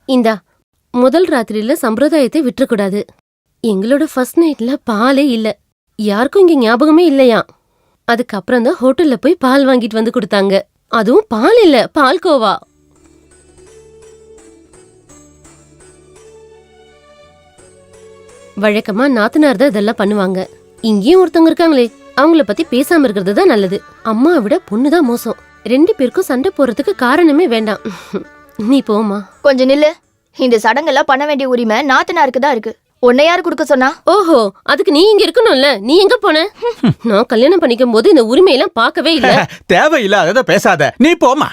இந்தா, முதல் ராத்திரியில சம்பிரதாயத்தை விட்டுறக்கூடாது. எங்களோட ஃபர்ஸ்ட் நைட்ல பாலே இல்ல. யாருக்கும் இங்க ஞாபகமே இல்லையா. அதுக்கப்புறம் தான் ஹோட்டல்ல போய் பால் வாங்கிட்டு வந்து கொடுத்தாங்க. அதுவும் பால் இல்ல, பால்கோவா. வழக்கமா நாத்தனார் தான் இதெல்லாம் பண்ணுவாங்க. இங்கேயும் ஒருத்தவங்க இருக்காங்களே, அவங்கள பத்தி பேசாம இருக்கிறது தான் நல்லது. அம்மாவை விட பொண்ணுதான் மோசம். 2 பேருக்கும் சண்டை போறதுக்கு காரணமே வேண்டாம். நீ போமா. கொஞ்சம் நில்லு. இந்த சடங்கெல்லாம் பண்ண வேண்டிய உரிமை நாத்தனாருக்கு தான் இருக்கு. உன்னை யாரு குடுக்க சொன்னா? ஓஹோ, அதுக்கு நீ இங்க இருக்கணும்ல. நீ எங்க போன? நான் கல்யாணம் பண்ணிக்கும் போது இந்த உரிமையெல்லாம் பார்க்கவே இல்ல. தேவையில்லாத பேசாத, நீ போமா.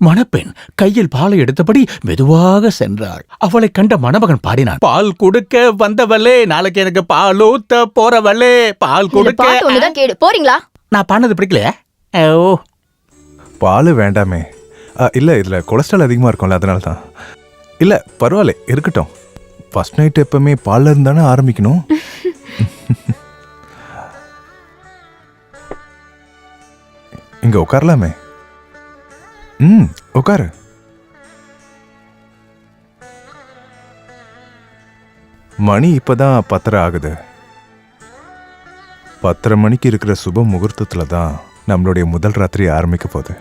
மணப்பெண் கையில் பாலை எடுத்தபடி மெதுவாக சென்றாள். அவளை கண்ட மணமகன் பாடினான். பால் கொடுக்க வந்தவளே, நாளைக்கு எனக்கு பால் ஊத்த போறவளே, பால் கொடுக்க. ஒண்ணுதான் கேடு. போறீங்களா? நான் பாடினது பிடிக்கலையா? ஓ, பால் வேண்டாமே. இல்ல இதுல கொலஸ்ட்ரால் அதிகமா இருக்கும்ல, அதனால தான். இல்ல பரவாயில்ல, இருக்கட்டும். ஃபர்ஸ்ட் நைட் எப்பவுமே பால்ல இருந்தானே ஆரம்பிக்கணும். இங்க உட்காரலாமே. உட்காரு. மணி இப்பதான் 10:30 ஆகுது. 10:30 மணிக்கு இருக்கிற சுப முகூர்த்தத்துல தான் நம்மளுடைய முதல் ராத்திரி ஆரம்பிக்க போகுது.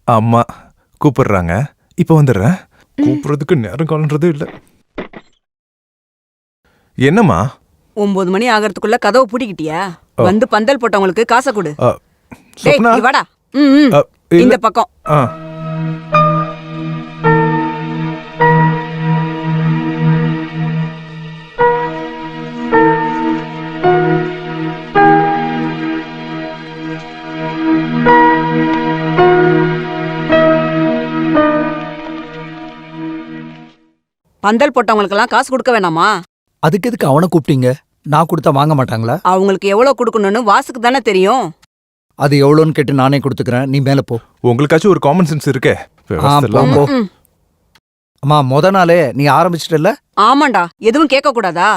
அம்மா கூப்பிடுறாங்க, இப்ப வந்துடுறேன். கூப்பிடுறதுக்கு நேரம் காலன்றது இல்ல. என்னம்மா? 9 மணி ஆகிறதுக்குள்ள கதவு பூட்டிக்கிட்டியா? வந்து பந்தல் போட்டவங்களுக்கு காசை கொடு. வாடா. இந்த பக்கம். பந்தல் போட்டவங்களுக்கெல்லாம் காசு கொடுக்க வேணாமா? அதுக்கு எதுக்கு அவனை கூப்பிட்டீங்க? நான் கொடுத்தா வாங்க மாட்டாங்களா? அவங்களுக்கு எவ்வளவு கொடுக்கணும்னு வாசுக்கு தானே தெரியும். அது எவ்வளோன்னு கேட்டு நானே கொடுத்துக்கிறேன், நீ மேல போ. உங்களுக்காச்சும் ஒரு காமன் சென்ஸ் இருக்கே. அம்மா, முத நாளே நீ ஆரம்பிச்சிட்டல. ஆமாண்டா, எதுவும் கேட்க கூடாதா?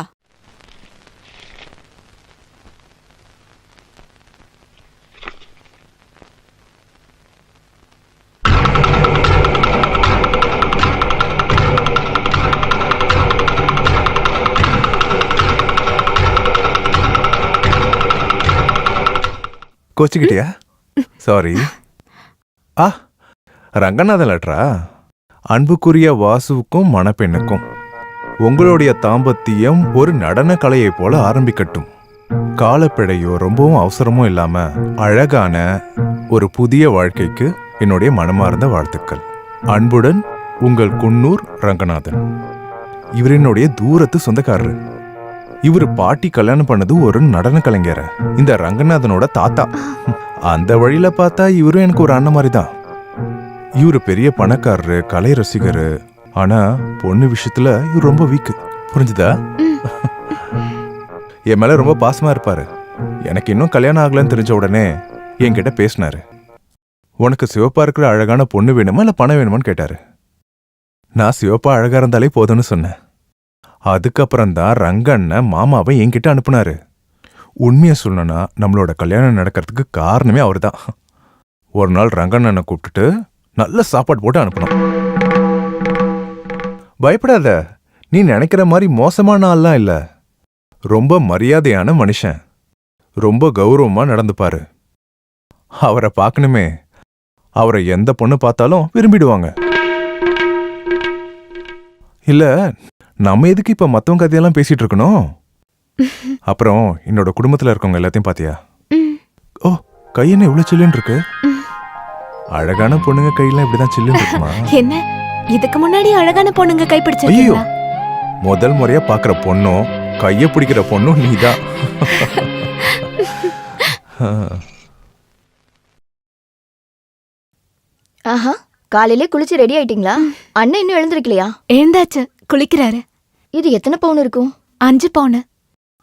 கோச்சிக்கிட்டியா? சாரி. ரங்கநாதன் லெட்டரா? அன்புக்குரிய வாசுவுக்கும் மணப்பெண்ணுக்கும் உங்களுடைய தாம்பத்தியம் ஒரு நடன கலையை போல ஆரம்பிக்கட்டும். காலப்பிழையோ ரொம்பவும் அவசரமும் இல்லாம அழகான ஒரு புதிய வாழ்க்கைக்கு என்னுடைய மனமார்ந்த வாழ்த்துக்கள். அன்புடன் உங்கள் குன்னூர் ரங்கநாதன். இவர் என்னுடைய தூரத்து சொந்தக்காரரு. இவரு பாட்டி கல்யாணம் பண்ணது ஒரு நடன கலைஞர, இந்த ரங்கநாதனோட தாத்தா. அந்த வழியில பார்த்தா இவரும் எனக்கு ஒரு அண்ணன் மாதிரி தான். இவரு பெரிய பணக்காரரு, கலை ரசிகரு. ஆனா பொண்ணு விஷயத்துல இவர் ரொம்ப வீக்கு. புரிஞ்சுதா? என் மேல ரொம்ப பாசமா இருப்பாரு. எனக்கு இன்னும் கல்யாணம் ஆகலன்னு தெரிஞ்ச உடனே என்கிட்ட பேசினாரு. உனக்கு சிவப்பா இருக்கிற அழகான பொண்ணு வேணுமா இல்ல பணம் வேணுமான்னு கேட்டாரு. நான் சிவப்பா அழகா இருந்தாலே போதும்னு சொன்னேன். அதுக்கப்புறம் தான் ரங்கண்ண மாமாவை என்கிட்ட அனுப்புனாரு. உண்மையை சொல்லணும்னா நம்மளோட கல்யாணம் நடக்கிறதுக்கு காரணமே அவர் தான். ஒரு நாள் ரங்கண்ணனை கூப்பிட்டுட்டு நல்ல சாப்பாடு போட்டு அனுப்பணும். பயப்படாத, நீ நினைக்கிற மாதிரி மோசமான ஆள்லாம் இல்ல. ரொம்ப மரியாதையான மனுஷன். ரொம்ப கௌரவமா நடந்துப்பாரு. அவரை பார்க்கணுமே. அவரை எந்த பொண்ணு பார்த்தாலும் விரும்பிடுவாங்க. இல்ல, நம்ம எதுக்கு இப்ப மத்தவங்க கதையெல்லாம் பேசிட்டு இருக்கணும்? அப்புறம் என்னோட குடும்பத்துல இருக்கவங்க எல்லாத்தையும் பாத்தியா? ஓ, கை என்ன இவ்வளவு சில்லுன்னு இருக்கு? அழகான பொண்ணுங்க கையெல்லாம் இப்படிதான் சில்லுன்னு இருக்குமா? என்ன இதுக்கு முன்னாடி அழகான பொண்ணுங்க கை பிடிச்சிருக்கீங்களா? ஐயோ, முதல் முறையா பாக்குற பொண்ணும் கைய பிடிக்கிற பொண்ணும் நீதான். ஆஹா, காலையிலே குளிச்சு ரெடி ஆயிட்டீங்களா? அண்ணன் இன்னும் எழுந்திருக்கலையா? எழுந்தாச்சு, குளிக்கிறாரு. இது எத்தனை பவுன் இருக்கும்? 5 பவுன்.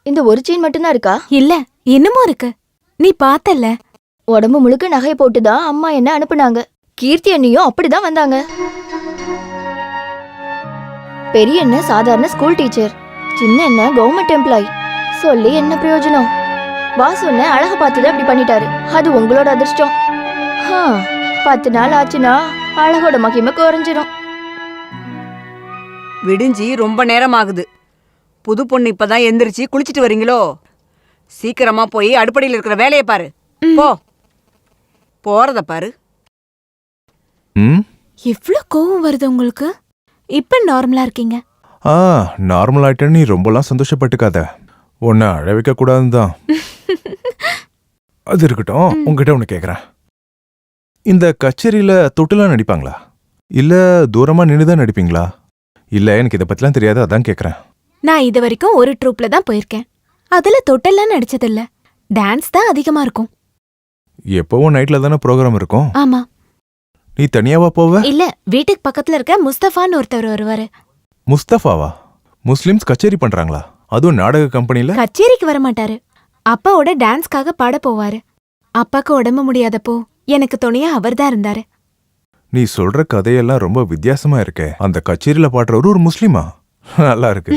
இந்த ஒரு செயின் மட்டும்தான் இருக்கா? இல்ல, இன்னமும் இருக்கு. நீ பார்த்தல்ல. உடம்பு முழுக்க நகையை போட்டுதான் அம்மா என்ன அனுப்புனாங்க. கீர்த்தி அண்ணியும் அப்படிதான் வந்தாங்க. பெரிய அண்ணன் சாதாரண ஸ்கூல் டீச்சர், சின்ன என்ன கவர்மெண்ட் எம்ப்ளாயி, சொல்லி என்ன பிரயோஜனம்? வாசு என்ன அழக பார்த்தது அப்படி பண்ணிட்டாரு, அது உங்களோட அதிர்ஷ்டம். 10 நாள் ஆச்சுன்னா அழகோட மகிமை குறைஞ்சிரும். விடிஞ்சி ரொம்ப நேரம் ஆகுது. புது பொண்ணு இப்பதான் எந்திரிச்சு குளிச்சிட்டு வரீங்களோ? சீக்கிரமா போய் அடுப்படியில் இருக்கிற வேலையை பாரு. போ, போறத பாரு. இவ்ளோ கோவம் வருது உங்களுக்கு? இப்ப நார்மலா இருக்கீங்க. நார்மல் ஆயிட்டேன்னு நீ ரொம்பலாம் சந்தோஷப்பட்டுக்காத. உன்னை அழ வைக்க கூடாதுன்னு தான். அது இருக்கட்டும், உங்ககிட்ட ஒன்று கேட்குறேன். இந்த கச்சேரியில தொட்டுலாம் நடிப்பாங்களா, இல்ல தூரமா நின்றுதான் நடிப்பீங்களா? இல்ல எனக்கு இதை பத்திலாம் தெரியாது, அதான் கேட்குறேன். நான் இது வரைக்கும் ஒரு ட்ரூப்ல தான் போயிருக்கேன். அதுல தொட்டெல்லாம் நடிச்சதில்ல. டான்ஸ் தான் அதிகமா இருக்கும். எப்பவும் நைட்ல தானே ப்ரோக்ராம் இருக்கும். ஆமா. நீ தனியாவா போவ? இல்ல, வீட்டுக்கு பக்கத்துல இருக்க முஸ்தபான்னு ஒருத்தர் வருவாரு. முஸ்தபாவா? முஸ்லிம்ஸ் கச்சேரி பண்றாங்களா? அதுவும் நாடக கம்பெனில? கச்சேரிக்கு வர மாட்டாரு. அப்பாவோட டான்ஸ்க்காக பாட போவாரு. அப்பாக்கு உடம்பு முடியாதப்போ எனக்கு துணையா அவர்தான் இருந்தாரு. நீ சொல்ற கதையெல்லாம் ரொம்ப வித்தியாசமா இருக்கே. அந்த கச்சேரியில பாடுறவரு ஒரு முஸ்லிமா? நல்லா இருக்கு.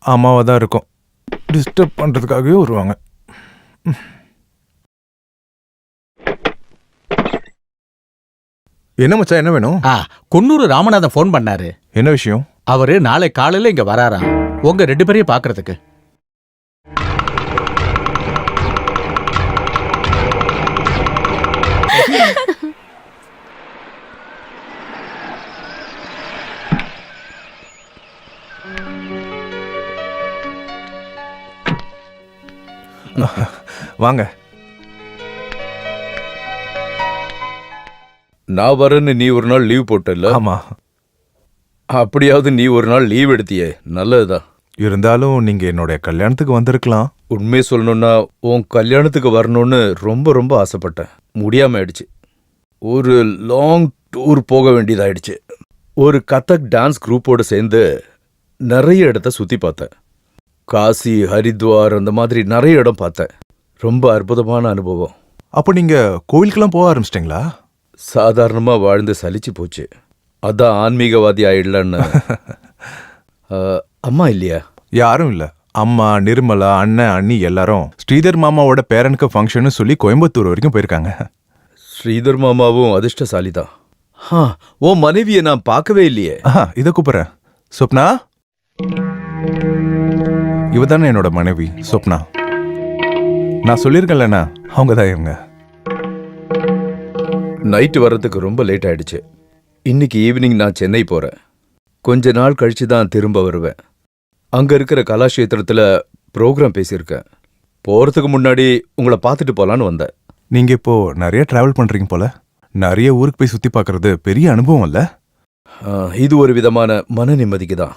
அம்மாவா தான் இருக்கும், டிஸ்டர்ப் பண்றதுக்காகவே வருவாங்க. என்ன மச்சான், என்ன வேணும்? குன்னூர் ராமநாதன் ஃபோன் பண்ணாரு. என்ன விஷயம்? அவரு நாளை காலையில இங்க வராராம், உங்க 2 பேரையும் பாக்குறதுக்கு. வாங்க. நான் வரேன்னு நீ ஒரு நாள் லீவ் போட்டல? ஆமா. அப்படியாவது நீ ஒரு நாள் லீவ் எடுத்தியே, நல்லதுதான். இருந்தாலும் நீங்க என்னோட கல்யாணத்துக்கு வந்திருக்கலாம். உண்மையை சொல்லணும்னா உன் கல்யாணத்துக்கு வரணும்னு ரொம்ப ரொம்ப ஆசைப்பட்டேன். முடியாம ஆயிடுச்சு. ஒரு லாங் டூர் போக வேண்டியதாயிடுச்சு. ஒரு கதக் டான்ஸ் குரூப்போடு சேர்ந்து நிறைய இடத்த சுத்தி பார்த்தேன். காசி, ஹரித்வார், அந்த மாதிரி நிறைய இடம் பார்த்தேன். ரொம்ப அற்புதமான அனுபவம். அப்போ நீங்க கோவிலுக்கெல்லாம் போக ஆரம்பிச்சிட்டிங்களா? சாதாரணமா வாழ்ந்து சலிச்சு போச்சு, அதான் ஆன்மீகவாதி ஆயிடலான்னு. அம்மா இல்லையா? யாரும் இல்ல. அம்மா, நிர்மலா, அண்ணன், அண்ணி எல்லாரும் ஸ்ரீதர் மாமாவோட பேரனுக்கு ஃபங்க்ஷன் சொல்லி கோயம்புத்தூர் வரைக்கும் போயிருக்காங்க. ஸ்ரீதர் மாமாவும் அதிர்ஷ்டசாலிதான். உன் மனைவியை நான் பார்க்கவே இல்லையே. இத கூப்பிடுறேன். சொப்னா, இவதானே என்னோட மனைவி சொப்னா. நான் சொல்லியிருக்கேன்லண்ணா, அவங்கதான் இவங்க. நைட்டு வர்றதுக்கு ரொம்ப லேட் ஆயிடுச்சு. இன்னைக்கு ஈவினிங் நான் சென்னை போறேன். கொஞ்ச நாள் கழிச்சு தான் திரும்ப வருவேன். அங்க இருக்கிற கலாஷேத்திரத்துல ப்ரோக்ராம் பேசியிருக்கேன். போறதுக்கு முன்னாடி உங்களை பார்த்துட்டு போலான்னு வந்தேன். நீங்க இப்போ நிறைய டிராவல் பண்றீங்க போல. நிறைய ஊருக்கு போய் சுத்தி பார்க்கறது பெரிய அனுபவம் இல்ல? இது ஒரு விதமான மன நிம்மதிக்கு தான்,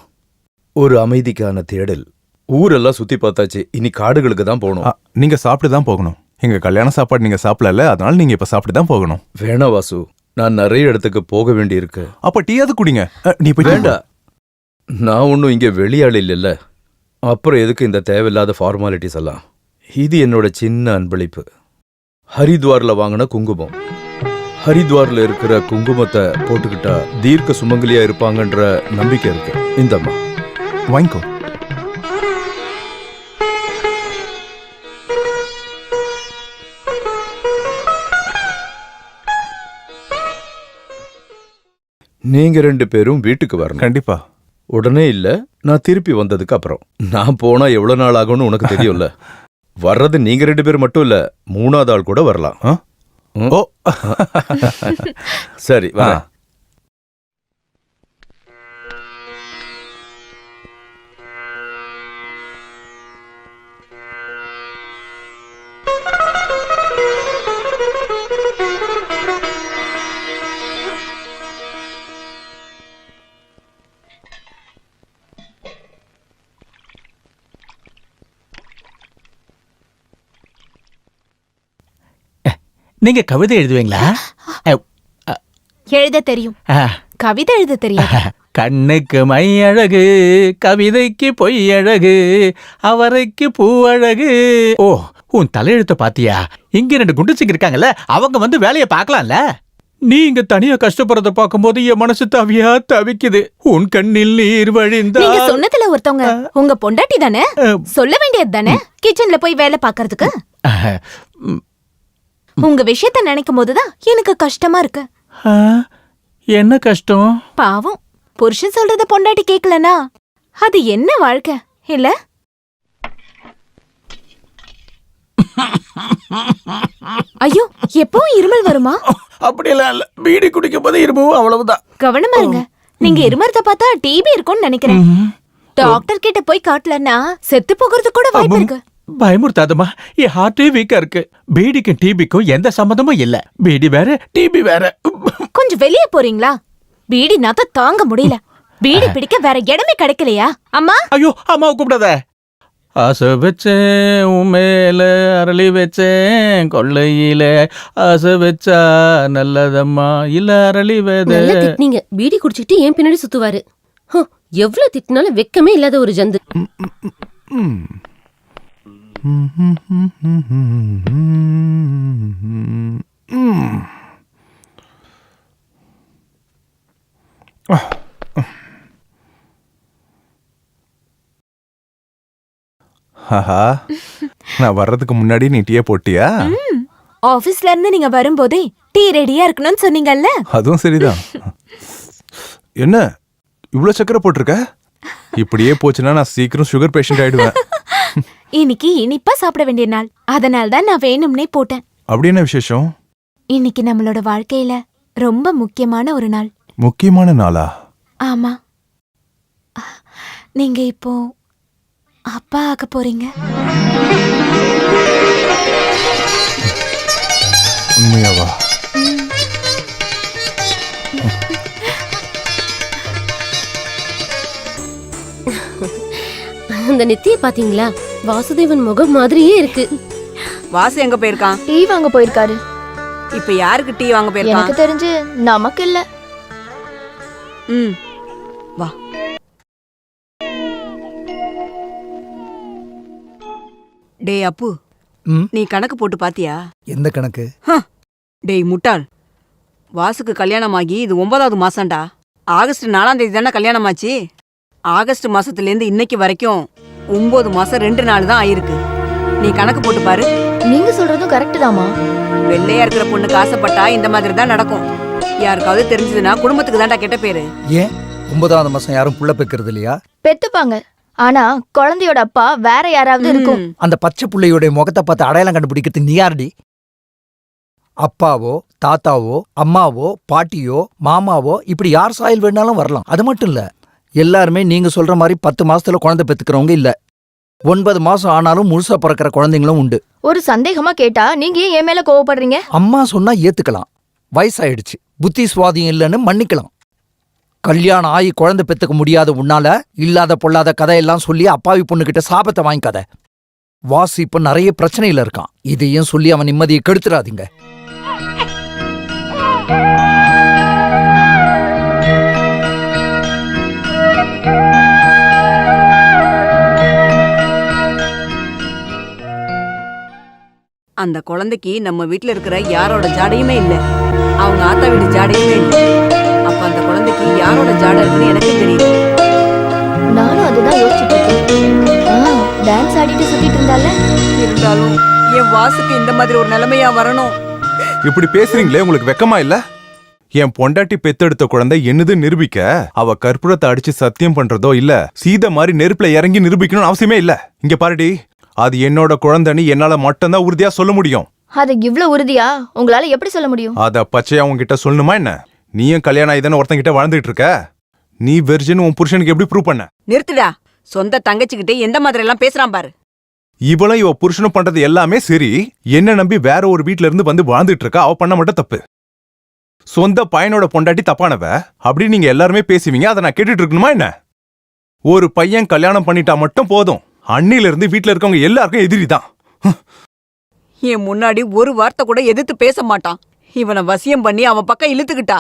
ஒரு அமைதிக்கான தேடல். ஊரெல்லாம் சுத்தி பார்த்தாச்சு, இனி காடுகளுக்கு தான் போகணும். நீங்க சாப்பிட்டு தான் போகணும். எங்க கல்யாண சாப்பாடு நீங்க சாப்பிடல, அதனால நீங்க இப்ப சாப்பிட்டு தான் போகணும். வேணா வாசு, நான் நிறைய இடத்துக்கு போக வேண்டி இருக்கு. அப்ப டீயாவது குடிங்க. நீ போய் வேண்டாம், நான் ஒன்றும் இங்கே வெளியாள் இல்லைல்ல. அப்புறம் எதுக்கு இந்த தேவையில்லாத ஃபார்மாலிட்டிஸ் எல்லாம்? இது என்னோட சின்ன அன்பளிப்பு. ஹரித்வார்ல வாங்கின குங்குமம். ஹரித்வார்ல இருக்கிற குங்குமத்தை போட்டுக்கிட்டா தீர்க்க சுமங்கலியா இருப்பாங்கன்ற நம்பிக்கை இருக்கு. இந்தம்மா வாங்கிக்கோ. நீங்க 2 பேரும் வீட்டுக்கு வரணும். கண்டிப்பா. உடனே இல்ல, நான் திருப்பி வந்ததுக்கு அப்புறம். நான் போனா எவ்வளவு நாள் ஆகும்னு உனக்கு தெரியும்ல. வர்றது நீங்க 2 பேர் மட்டும் இல்ல, 3ஆவது ஆள் கூட வரலாம். ஓ சரி வா. நீங்க கவிதை எழுதுவீங்களா? எழுத தெரியும், கவிதை எழுத தெரியாது. கண்ணுக்கு மை அழகு, கவிதைக்கு பொய் அழகு, அவரைக்கு பூ அழகு. ஓ, உன் தலையெழுத்த பாத்தியா? இங்க 2 குண்டுச்சிங்க இருக்காங்கல்ல, அவங்க வந்து வேலையை பார்க்கலாம்ல. நீ இங்க தனியா கஷ்டப்படுறத பார்க்கும்போது என் மனசு தவியா தவிக்குது. உன் கண்ணில் நீர் வழிந்தா. நீங்க சொன்னதுல ஒருத்தவங்க உங்க பொண்டாட்டி தானே? சொல்ல வேண்டியது தானே கிச்சன்ல போய் வேலை பாக்குறதுக்கு. உங்க விஷயத்த நினைக்கும் போதுதான் எனக்கு கஷ்டமா இருக்கு. என்ன கஷ்டம்? பாவம், புருஷன் சொல்றத பொண்டாட்டி கேக்கலனா அது என்ன வாழ்க்கை இல்ல? ஐயோ, எப்பவும் இருமல் வருமா? அப்படியெல்லாம் இல்ல, பீடி குடிக்கும் போது இருமும், அவ்வளவுதான். கவனமா இருங்க. நீங்க இருமறத பார்த்தா டிபி இருக்கும்னு நினைக்கிறேன். டாக்டர் கிட்ட போய் காட்டலன்னா செத்து போகிறது கூட வாய்ப்பு இருக்கு. பயமுறுத்தாதமா, என் ஹார்ட்டே வீக்கா இருக்கு. பீடிக்கும் டிபிக்கும் எந்த சம்மந்தமும் இல்ல. பீடி வேற, டிபி வேற. கொஞ்சம் வெளியே போறீங்களா? பீடி நாத்த தாங்க முடியல. பீடி பிடிக்க வேற இடமே கிடைக்கலையா? அம்மா, ஐயோ, அம்மாவை கூப்பிடாத. ஆசை வச்சேன் உன் மேல, அரளி வச்சேன் கொள்ளையில. ஆசை வச்சா நல்லதம்மா, இல்ல அரளி வேத. நல்லா திட்டினீங்க. பீடி குடிச்சிட்டு ஏன் பின்னாடி சுத்துவாரு? எவ்வளவு திட்டினாலும் வெக்கமே இல்லாத ஒரு ஜந்து. ஆஹா, நான் வர்றதுக்கு முன்னாடி நீ டீ போட்டியா? ஆபீஸ்ல இருந்து நீங்க வரும்போதே டீ ரெடியா இருக்கணும்னு சொன்னீங்கல்ல. அதுவும் சரிதான். என்ன இவ்ளோ சக்கரை போட்டிருக்க? இப்படியே போச்சுன்னா நான் சீக்கிரம் சுகர் பேஷண்ட் ஆயிடுவேன். இன்னைக்கு இனிப்பா சாப்பிட வேண்டிய நாள், அதனால தான் நான் வேணும்னே போட்டேன். அப்படி என்ன விசேஷம்? இன்னைக்கு நம்மளோட வாழ்க்கையில ரொம்ப முக்கியமான ஒரு நாள். முக்கியமான நாளா? ஆமா, நீங்க இப்போ அப்பா ஆக போறீங்க. உண்மையாவா? அந்த நெத்திய பாத்தீங்களா? வாசுதேவன் முகம் மாதிரியே இருக்கு. வாசு எங்க போயிருக்கான்? டீ வாங்க போயிருக்காரு. இப்ப யாருக்கு டீ வாங்க போயிருக்கான்? எனக்கு தெரிஞ்சு நமக்கு இல்ல. வா. டேய் அப்பு, நீ கணக்கு போட்டு பாத்தியா? எந்த கணக்கு? டேய் முட்டாள், வாசுக்கு கல்யாணம் ஆகி இது 9வது மாசம்டா. ஆகஸ்ட் 4ஆம் தேதி தானே கல்யாணம் ஆச்சு. ஆகஸ்ட் மாசத்துலேருந்து இன்னைக்கு வரைக்கும் 9 மாசம் 2 நாள் தான் ஆயிருக்கு. நீ கணக்கு போட்டு பாரு. நீங்க சொல்றதும் கரெக்ட் தாமா. வெள்ளையா இருக்கிற பொண்ணுக்கு ஆசைப்பட்டா இந்த மாதிரி தான் நடக்கும். யாருக்காவது தெரிஞ்சதுன்னா குடும்பத்துக்கு தான்டா கெட்ட பேரு. ஏன் 9வது மாசம் யாரும் புள்ள பெக்கிறது இல்லையா? பெத்துப்பாங்க, ஆனா குழந்தையோட அப்பா வேற யாராவது இருக்கும். அந்த பச்சை புள்ளையோட முகத்தை பார்த்து அடையாளம் கண்டுபிடிக்கிறது நீ யாருடி? அப்பாவோ தாத்தாவோ அம்மாவோ பாட்டியோ மாமாவோ இப்படி யார் சாயல் வேணாலும் வரலாம். அது மட்டும் இல்ல, எல்லாருமே நீங்க சொல்ற மாதிரி 10 மாசத்துல குழந்தை பெத்துக்கிறவங்க இல்ல. 9 மாசம் ஆனாலும் முழுசா பிறக்கிற குழந்தைங்களும் உண்டு. ஒரு சந்தேகமா கேட்டா நீங்க ஏன் என் மேல கோவப்படுறீங்க? அம்மா சொன்னா ஏத்துக்கலாம், வயசாயிடுச்சு, புத்தி சுவாதியம் இல்லைன்னு மன்னிக்கலாம். கல்யாணம் ஆகி குழந்தை பெத்துக்க முடியாத உன்னால இல்லாத பொல்லாத கதையெல்லாம் சொல்லி அப்பாவி பொண்ணுகிட்ட சாபத்தை வாங்கிக்காத. வாசு இப்ப நிறைய பிரச்சனையில இருக்கான். இதையும் சொல்லி அவன் நிம்மதியை கெடுத்துறாதீங்க. அந்த குழந்தைக்கு நம்ம வீட்டுல இருக்கிற யாரோட ஜாடையுமே இல்ல, அவங்க ஆத்தா வீட்டு ஜாடையுமே இல்ல. அப்ப அந்த குழந்தைக்கு யாரோட ஜாடை இருக்குன்னு எனக்கு தெரியும். நானும் அதுதான் யோசிச்சுட்டு இருக்கேன். டான்ஸ் ஆடிட்டு சுத்திட்டு இருந்தால. இருந்தாலும் என் வாசுக்கு இந்த மாதிரி ஒரு நிலைமையா வரணும்? இப்படி பேசுறீங்களே, உங்களுக்கு வெக்கமா இல்ல? என் பொண்டாட்டி பெத்தெடுத்த குழந்தை என்னது நிரூபிக்க அவ கற்பூரத்தை அடிச்சு சத்தியம் பண்றதோ இல்ல சீதை மாதிரி நெருப்புல இறங்கி நிரூபிக்கணும்னு அவசியமே இல்ல. இங்க பாருடி, அது என்னோட குழந்தைன்னு என்னால மட்டும்தான் உறுதியா சொல்ல முடியும். அது இவ்ளோ உறுதியா உங்களால எப்படி சொல்ல முடியும்? அத பச்சையா உன்கிட்ட சொல்லணுமா என்ன? நீயும் கல்யாணம் ஆயிதானே ஒருத்தங்கிட்ட வாழ்ந்துட்டு இருக்க. நீ வெர்ஜின் உன் புருஷனுக்கு எப்படி ப்ரூவ் பண்ண? நிறுத்துடா. சொந்த தங்கச்சிக்கிட்டே எந்த மாதிரி எல்லாம் பேசுறான் பாரு. இவளும் இவ புருஷனும் பண்றது எல்லாமே சரி. என்ன நம்பி வேற ஒரு வீட்ல இருந்து வந்து வாழ்ந்துட்டு இருக்கா. அவ பண்ண மட்டும் தப்பு. சொந்த பையனோட பொண்டாட்டி தப்பானவ அப்படி நீங்க எல்லாருமே பேசுவீங்க. அதை நான் கேட்டுட்டு இருக்கணுமா என்ன? ஒரு பையன் கல்யாணம் பண்ணிட்டா மட்டும் போதும், அண்ணில இருந்து வீட்டுல இருக்கவங்க எல்லாருக்கும் எதிரிதான். என் முன்னாடி ஒரு வார்த்தை கூட எதிர்த்து பேச மாட்டான். இவனை வசியம் பண்ணி அவன் பக்கம் இழுத்துக்கிட்டா.